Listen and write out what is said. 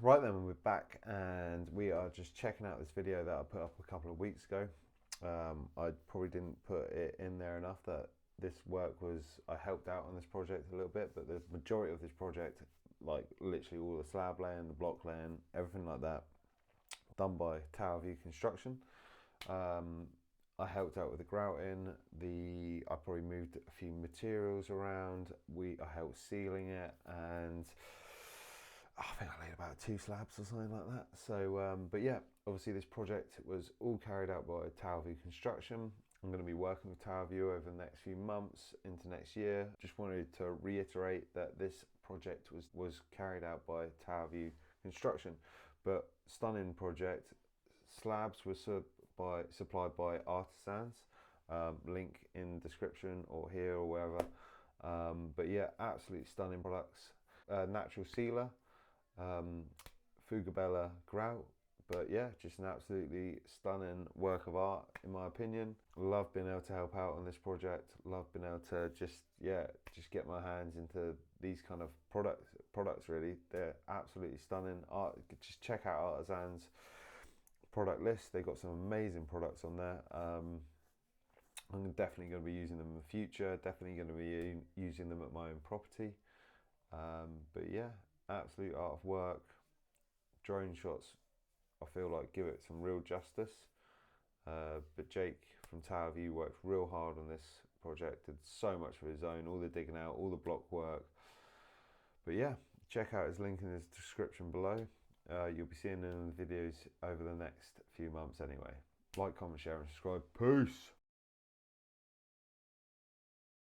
Right then, we're back and we are just checking out this video that I put up a couple of weeks ago. I probably didn't put it in there enough that this work was, I helped out on this project a little bit, but the majority of this project, like literally all the slab laying, the block laying, everything like that, done by Towerview Construction. I helped out with the grouting. I probably moved a few materials around. I helped sealing it, and I think I laid about 2 slabs or something like that. So, but yeah, obviously this project was all carried out by Towerview Construction. I'm going to be working with Towerview over the next few months into next year. Just wanted to reiterate that this project was carried out by Towerview Construction, but stunning project. Slabs were supplied by artisans. Link in description or here or wherever. But yeah, absolutely stunning products. Natural sealer, Fugabella grout. But yeah, just an absolutely stunning work of art in my opinion. Love being able to help out on this project. Love being able to just get my hands into these kind of products really. They're absolutely stunning. Just check out Artisans product list. They've got some amazing products on there. I'm definitely going to be using them in the future. Definitely going to be using them at my own property. But yeah, absolute art of work. Drone shots, I feel like give it some real justice. But Jake from Towerview worked real hard on this project, did so much for his own, all the digging out, all the block work. But yeah, check out his link in his description below. You'll be seeing him in the videos over the next few months anyway. Like, comment, share and subscribe. Peace!